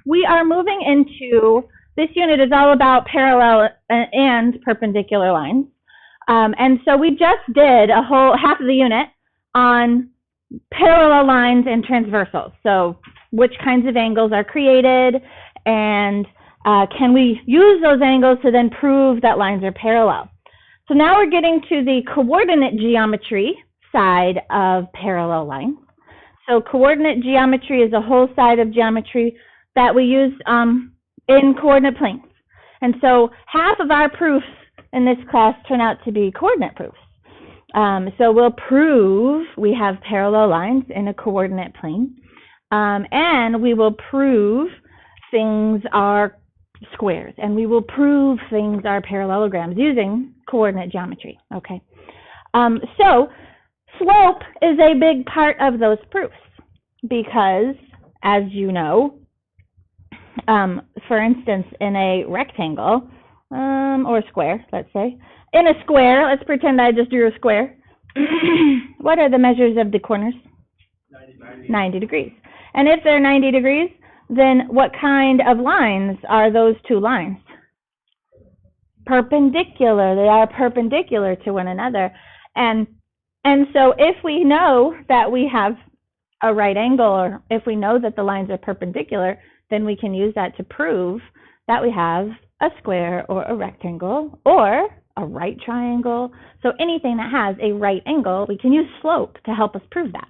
we are moving into, this unit is all about parallel and perpendicular lines. And so we just did a whole half of the unit on parallel lines and transversals. So which kinds of angles are created, and can we use those angles to then prove that lines are parallel? So now we're getting to the coordinate geometry side of parallel lines. So coordinate geometry is a whole side of geometry that we use in coordinate planes. And so half of our proofs in this class turn out to be coordinate proofs. So we'll prove we have parallel lines in a coordinate plane, and we will prove things are squares, and we will prove things are parallelograms using coordinate geometry, okay? So slope is a big part of those proofs because, as you know, for instance, in a rectangle, or square, let's say, in a square, let's pretend I just drew a square. What are the measures of the corners? 90 degrees. And if they're 90 degrees, then what kind of lines are those two lines? Perpendicular. They are perpendicular to one another. And so if we know that we have a right angle, or if we know that the lines are perpendicular, then we can use that to prove that we have a square or a rectangle or a right triangle. So anything that has a right angle, we can use slope to help us prove that.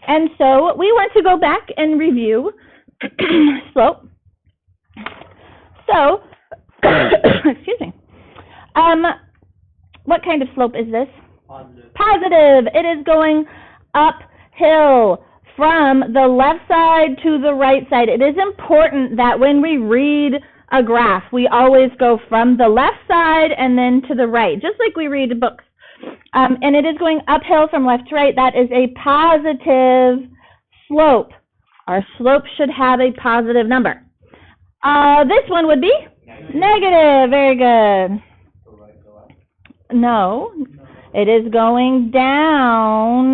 And so we want to go back and review slope. So, excuse me. What kind of slope is this? Positive. Positive. It is going uphill from the left side to the right side. It is important that when we read a graph, we always go from the left side and then to the right, just like we read books. And it is going uphill from left to right. That is a positive slope. Our slope should have a positive number. This one would be negative. Very good. No, it is going downhill,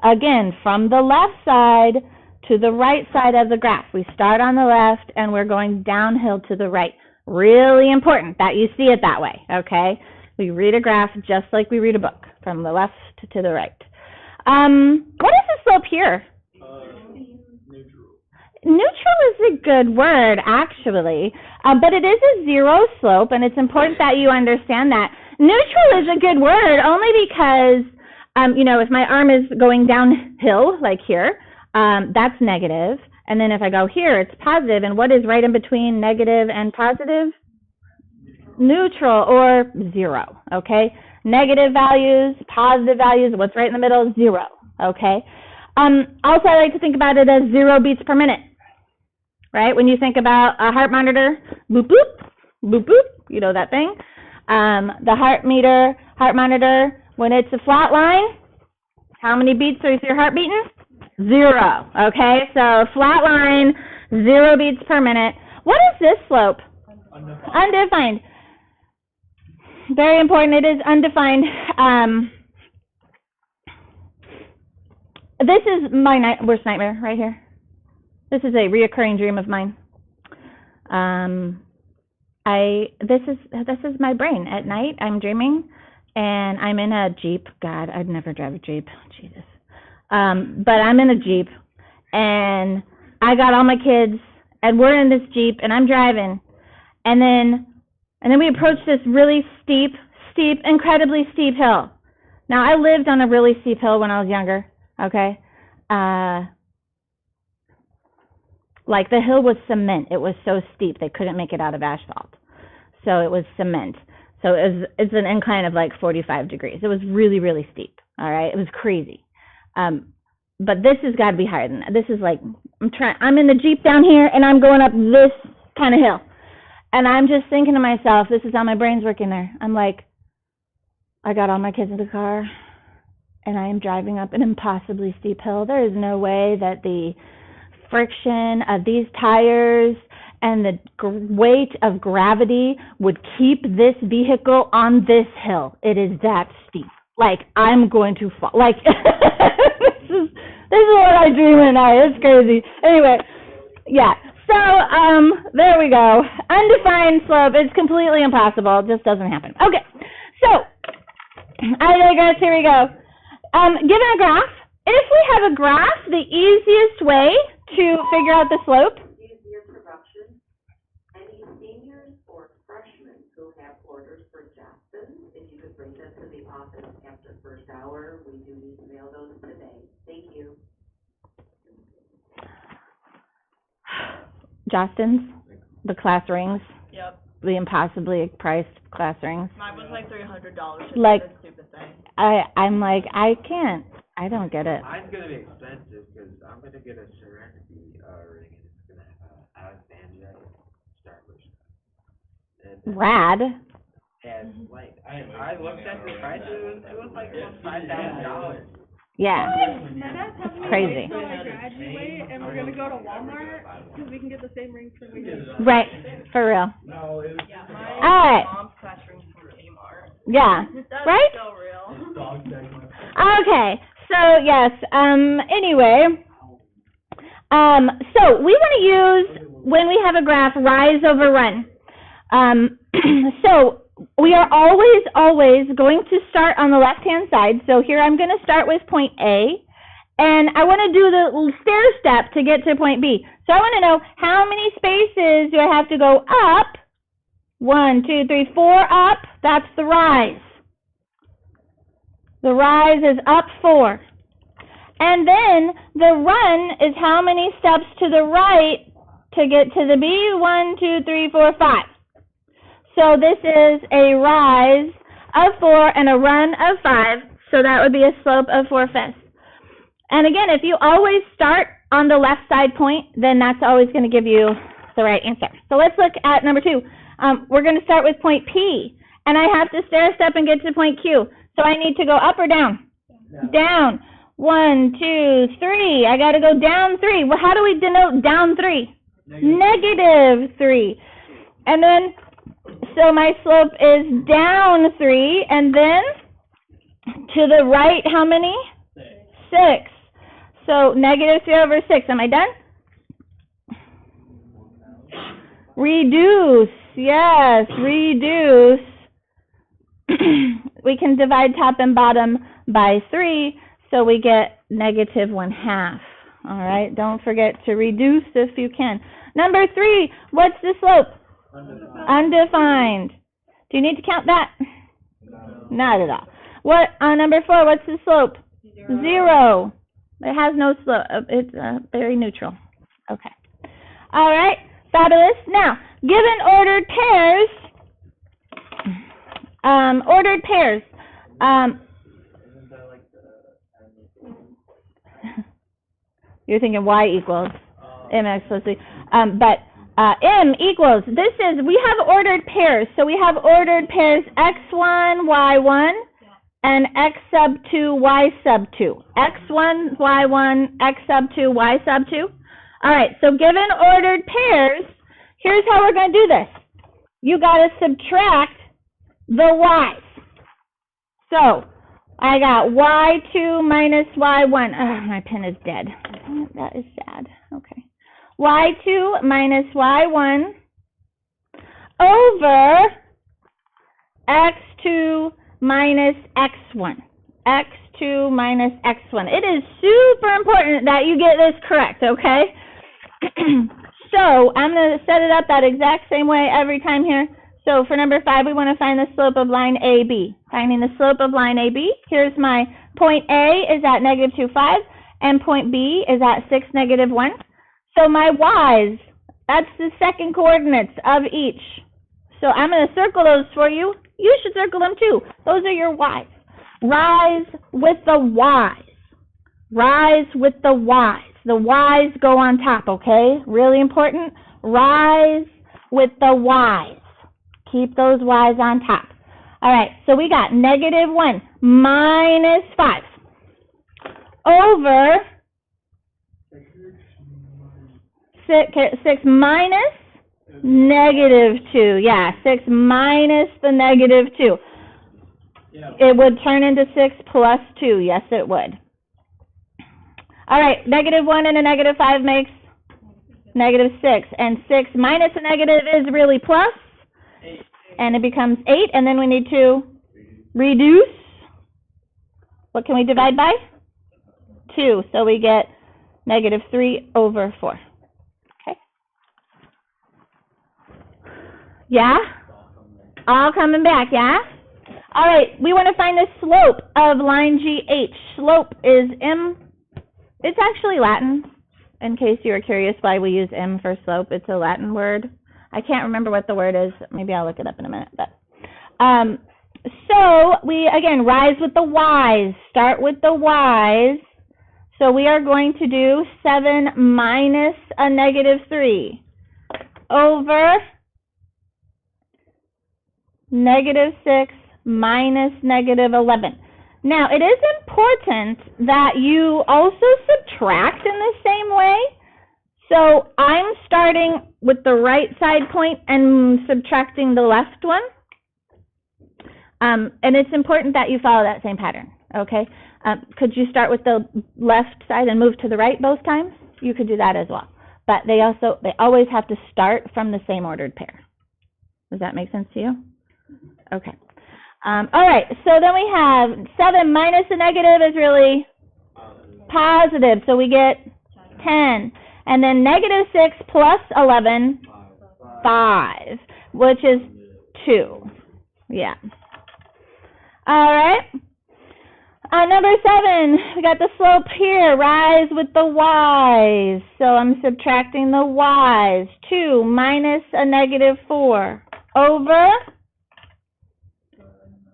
again, from the left side to the right side of the graph. We start on the left and we're going downhill to the right. Really important that you see it that way, okay? We read a graph just like we read a book, from the left to the right. What is the slope here? Neutral. Neutral is a good word, actually, but it is a zero slope, and it's important that you understand that. Neutral is a good word only because, you know, if my arm is going downhill, like here, that's negative, and then if I go here, it's positive, and what is right in between negative and positive? Neutral, or zero, okay? Negative values, positive values, what's right in the middle? Zero, okay? Also, I like to think about it as 0 beats per minute, right? When you think about a heart monitor, boop, boop, boop, boop, you know that thing? The heart monitor, when it's a flat line, how many beats is your heart beating? 0, okay? So flat line, 0 beats per minute. What is this slope? Undefined. Very important, it is undefined. This is my worst nightmare right here. This is a reoccurring dream of mine. This is my brain. At night, I'm dreaming, and I'm in a Jeep. God, I'd never drive a Jeep. Jesus. But I'm in a Jeep, and I got all my kids, and we're in this Jeep, and I'm driving, and then we approach this really steep, incredibly steep hill. Now, I lived on a really steep hill when I was younger, okay? Like, the hill was cement. It was so steep, they couldn't make it out of asphalt. So it was cement. So it's an incline of like 45 degrees. It was really, really steep, all right? It was crazy. But this has got to be higher than that. This is like, I'm in the Jeep down here, and I'm going up this kind of hill. And I'm just thinking to myself, this is how my brain's working there. I'm like, I got all my kids in the car, and I am driving up an impossibly steep hill. There is no way that the friction of these tires and the weight of gravity would keep this vehicle on this hill. It is that steep. Like, I'm going to fall. Like, this is what I dream at night. It's crazy. Anyway, Yeah. So, there we go. Undefined slope is completely impossible. It just doesn't happen. Okay. So, I digress. Here we go. Given a graph, if we have a graph, the easiest way to figure out the slope. Use your production. Any seniors or freshmen who have orders for Jackson, if you could bring them to the office after first hour, we do need to mail those today. Thank you. Justin's, the class rings, Yep, the impossibly priced class rings. mine was like $300. Like- That stupid thing. I'm like, I don't get it. Mine's gonna be expensive, cause I'm gonna get a Serenity, ring, and it's gonna have, Alexandria Starburst. And, Rad. and like, I looked at the prices, it was like almost $5,000. Yeah. My dad's having me Crazy. wait till I graduate, and we're gonna go to Walmart, because we can get the same rings for me. Right. For real. No, it was. Yeah, All my right. mom's class rings from Kmart. Yeah. That's Right? so real. Dog tag my. Okay. So yes. Anyway. So we want to use, when we have a graph, rise over run. So we are always going to start on the left-hand side. So here I'm going to start with point A, and I want to do the stair step to get to point B. So I want to know how many spaces do I have to go up? 1, 2, 3, 4 up. That's the rise. The rise is up 4. And then the run is how many steps to the right to get to the B? 1, 2, 3, 4, 5. So this is a rise of 4 and a run of 5, so that would be a slope of 4/5. And again, if you always start on the left side point, then that's always going to give you the right answer. So let's look at number 2. We're going to start with point P, and I have to stair step and get to point Q. So I need to go up or down? Down. 1, 2, 3. I got to go down 3. Well, how do we denote down 3? Negative 3. And then, so my slope is down 3, and then to the right, how many? 6. So negative 3 over 6. Am I done? Reduce. Yes, reduce. We can divide top and bottom by 3, so we get negative 1/2. All right, don't forget to reduce if you can. Number 3, what's the slope? Undefined. Do you need to count that? Not at all. What, number 4, what's the slope? 0. It has no slope. It's very neutral. Okay. All right, fabulous. Now, given ordered pairs, Isn't that like the? you're thinking y equals mx plus c. But m equals, this is, we have ordered pairs. So we have ordered pairs x1, y1, and x sub 2, y sub 2. x1, y1, x sub 2, y sub 2. All right, so given ordered pairs, here's how we're going to do this. You got to subtract the y's. So I got y2 minus y1. Oh, my pen is dead. That is sad. Okay. y2 minus y1 over x2 minus x1. x2 minus x1. It is super important that you get this correct, okay? So I'm going to set it up that exact same way every time here. So for number 5, we want to find the slope of line AB. Finding the slope of line AB, here's my point A is at negative 2, 5, and point B is at 6, negative 1. So my y's, that's the second coordinates of each. So I'm going to circle those for you. You should circle them too. Those are your y's. Rise with the y's. Rise with the y's. The y's go on top, okay? Really important. Rise with the y's. Keep those y's on top. All right, so we got negative 1 minus 5 over 6 minus negative 2. Yeah, 6 minus the negative 2. Yeah. It would turn into 6 plus 2. Yes, it would. All right, negative 1 and a negative 5 makes negative 6. And 6 minus a negative is really plus, 8. and it becomes 8. And then we need to reduce. What can we divide by? 2. So we get negative 3 over 4. Okay? Yeah? All coming back, yeah? All right, we want to find the slope of line GH. Slope is M. It's actually Latin, in case you were curious why we use M for slope. It's a Latin word. I can't remember what the word is. Maybe I'll look it up in a minute. But so we, again, rise with the y's. Start with the y's. So we are going to do 7 minus a negative 3 over negative 6 minus negative 11. Now, it is important that you also subtract in the same way. So I'm starting with the right side point and subtracting the left one. And it's important that you follow that same pattern, okay? Could you start with the left side and move to the right both times? You could do that as well. But they always have to start from the same ordered pair. Does that make sense to you? Okay. All right, so then we have 7 minus a negative is really positive, so we get 10. And then negative 6 plus 11, 5, which is 2. Yeah. All right. Number 7, we got the slope here. Rise with the y's. So I'm subtracting the y's. 2 minus a negative 4 over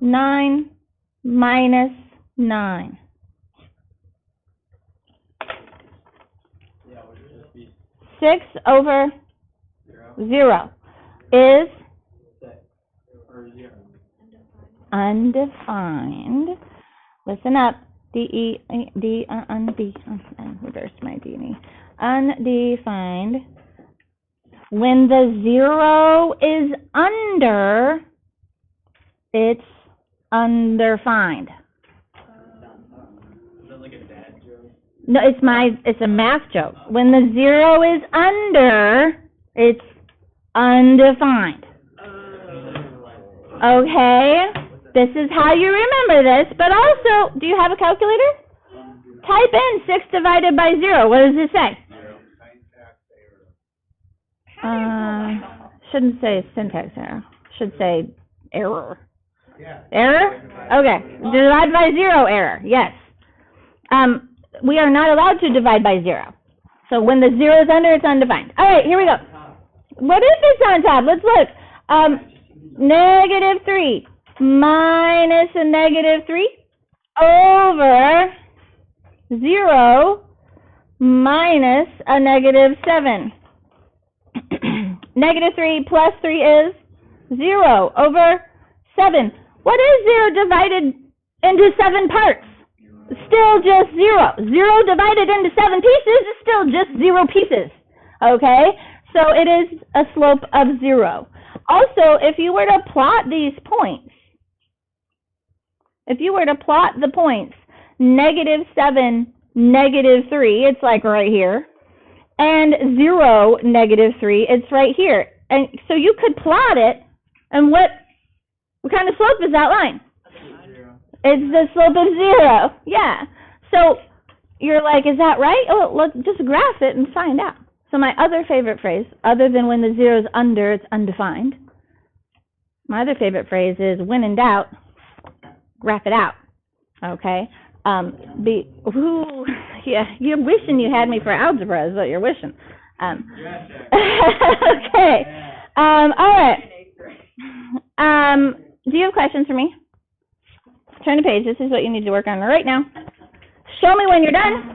9 minus 9. Yeah, which would just be 6 over 0. 0 is 6. Or 0. undefined. Listen up. Reverse my D and E. Undefined. When the 0 is under, it's undefined. Is that like a dad joke? No, it's a math joke. When the 0 is under, it's undefined. Okay? This is how you remember this, but also, do you have a calculator? Type in 6 divided by 0. What does it say? Shouldn't say syntax error. Should say error. Error? Okay. Divide by 0 error. Yes. We are not allowed to divide by 0. So when the 0 is under, it's undefined. All right, here we go. What if it's on top? Let's look. Negative 3 minus a negative 3 over 0 minus a negative 7. Negative 3 plus 3 is 0 over 7. What is 0 divided into 7 parts? Still just 0. 0 divided into 7 pieces is still just 0 pieces. Okay? So it is a slope of 0. Also, if you were to plot these points, the points, negative 7, negative 3, it's like right here, and 0, negative 3, it's right here. And so you could plot it, and what kind of slope is that line? 0. It's the slope of 0. Yeah. So you're like, is that right? Oh, let's just graph it and find out. So my other favorite phrase, other than when the 0 is under, it's undefined. My other favorite phrase is, when in doubt, graph it out. Okay? Yeah, you're wishing you had me for algebra is what you're wishing. Okay. All right. Do you have questions for me? Turn the page. This is what you need to work on right now. Show me when you're done.